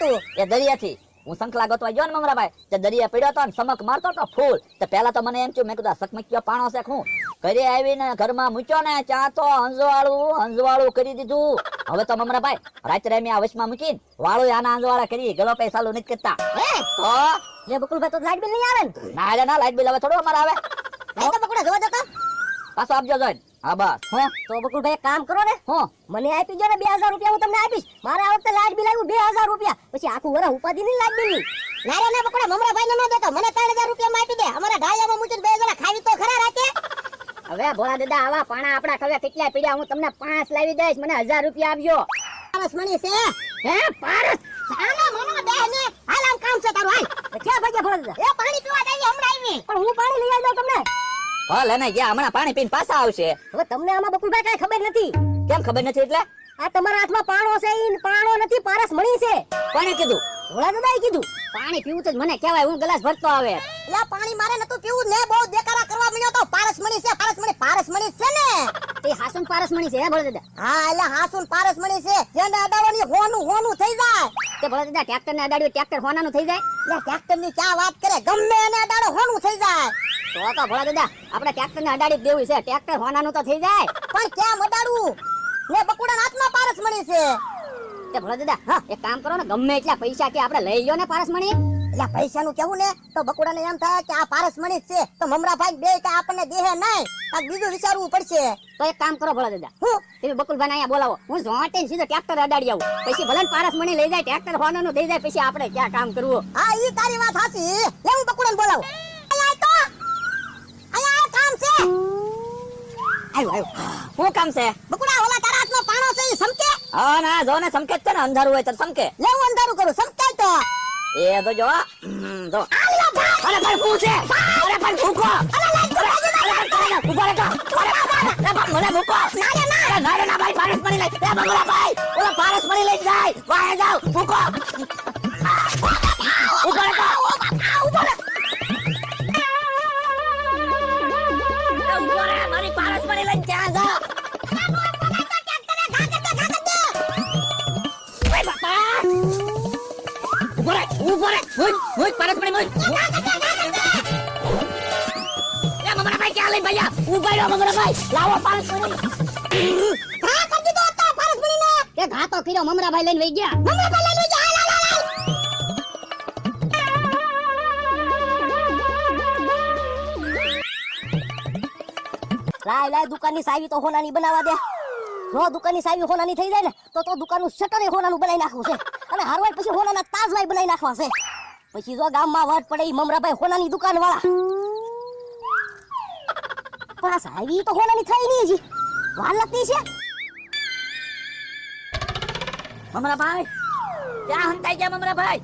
તું? એ દરિયાથી હું શંખલા ગોતવા ગયો ને મમરાભાઈ, તે દરિયા પડ્યો તો ને સમક મારતો તો ફૂલ. તે પહેલા તો મને એમ થયું, મેં કીધું સકમકીયો પાણો છે હું. ઘરે આવીને ઘરમાં મૂક્યો ને ચા તો હંજવાળું કરી દીધું. હવે તો મમરાભાઈ રાત્રે મેં આ વશમાં મૂકીને વાળું આના હંજવાળા કરી ગલો પૈસા ચાલુ નથી કરતા. તો લે બકુલભાઈ તો લાઈટ બિલ નહીં આવે ને? ના રે ના, લાઈટ બિલ હવે થોડું અમારે આવે. આ તો બકુડા જોવા જતો. પાછો આપજો જોઈને. હા બસ. હે તો બકુલભાઈ એક કામ કરો ને, હું મને આપી જો ને 2000 રૂપિયા હું તમને આપીશ. મારે આ વખતે લાઈટ બિલ આવ્યું 2000 રૂપિયા. પછી આખું વરસ ઉપાધી નહીં લાઈટ બિલ ની. ના રે ના બકુડા મમરાભાઈ ને ન દેતો, મને 3000 રૂપિયા માં આપી દે. અમારા ઢાળિયામાં મૂકીને બે જણા ખાવી તો ખરા રાતે. હવે ભોળા દાદા આવા પાણા આપડા ખવે કેટલા પીડ્યા, હું તમને 5 લાવી દઈશ, મને 1000 રૂપિયા આપજો. પારસ મણી છે હે પારસ? આના મનો દે ને હાલ આમ કામ છે તારું હાલ. ક્યાં ભાગ્યા ભોળા દાદા? એ પાણી પીવા જઈએ હમણાં આવી. પણ હું પાણી લઈ આવી દઉં તમને. હાલ એને ગયા હમણાં પાણી પીને પાછા આવશે. હવે તમને આમાં બકુલભાઈ કાંઈ ખબર નથી. કેમ ખબર નથી એટલે? આ તમારા હાથમાં પાણો છે, ઈ પાણો નથી, પારસ મણી છે. કોણે કીધું? ભોળા દાદાએ કીધું. પાણી પીવું તો જ મને કહેવાય, હું ગ્લાસ ભરતો આવે. લા પાણી મારે નતું પીવું ને, બહુ દેકારા કરવા મળ્યો તો. પારસ મણી છે, પારસ મણી છે ને. તે હાસન પારસ મણી છે હે ભોળા દાદા? હા એટલે હાસુન પારસ મણી છે. જેને અડાવવાની હોનું થઈ જાય. તે ભોળા દાદા ટ્રેક્ટર ને અડાડ્યું, ટ્રેક્ટર હોનાનું થઈ જાય? લે ટ્રેક્ટર ની ક્યાં વાત કરે, ગમે એને અડાડો હોનું થઈ જાય. તો ભોળા દાદા આપણે ટ્રેક્ટર ને અડાડી જ દેવું છે, ટ્રેક્ટર હોનાનું તો થઈ જાય. પણ ક્યાં અડાડવું ને? બકુડા હાથમાં પારસ મણી છે. તે ભોળા દાદા હા એક કામ કરો ને, ગમે એટલા પૈસા કે આપણે લઈ લ્યો ને પારસ મણી. એટલે પૈસાનું કેવું ને તો બકુડાને એમ થાય કે આ પારસ મણી છે તો મમરાભાઈ બે કે આપણને દેહે નહીં, આ બીજું વિચારવું પડશે. તો એક કામ કરો ભોળા દાદા, હું તમે બકુલભાઈ અહીંયા બોલાવો, હું ઝોંટે સીધો ટ્રેક્ટર અડાડી આવું. પછી ભલે ને પારસ મણી લઈ જાય, ટ્રેક્ટર હોનાનું થઈ જાય, પછી આપણે ક્યાં કામ કરવું? હા ઈ તારી વાત સાચી. લે હું બકુડાને બોલાવું. અહીંયા તો અહીંયા કામ છે. આવ્યો શું કામ છે? બકુડા ઓલા તારા હાથમાં પાણો છે ઈ સમકે? હા ના જો ને સમકે જ છે ને, અંધારું હોય તો સમકે. લે હું અંધારું કરું, સમકાય તો. એ તો જો જો અરે પણ શું છે? અરે પણ ભૂખો. મને ભૂખો. ના ના ભાઈ, પારસ મણી લઈ. એ બગલા ભાઈ, ઓલા પારસ મણી લઈ જાય. વાય જાવ ભૂખો. ઉપર તો મારી પારસ મણી લઈ ક્યાં જા? મુજ પારસ મણી મુજ. એ મમરાભાઈ ક્યાં લઈ ભૈયા? ઉભા રહો મમરાભાઈ, લાવો પારસ મણી. ઘા કરી દીધો તો પારસ મણીને. તે ઘા તો કર્યો, મમરાભાઈ લઈને વઈ ગયા. મમરાભાઈ લઈ જા. લાય દુકાનની સાવી તો હોનાની બનાવવા દે. જો દુકાનની સાવી હોનાની થઈ જાય ને તો દુકાનનું શટર એ હોનાનું બનાવી નાખવું છે, અને હારવાય પછી હોનાના તાજવાય બનાવી નાખવા છે. પછી જો ગામમાં વાત પડે ઈ મમરાભાઈ હોનાની દુકાન વાળા. પણ આ સાવી તો હોનાની થઈ નહીં હજી, વાર લાગતી છે. મમરાભાઈ ક્યાં હંતાઈ ગયા મમરાભાઈ?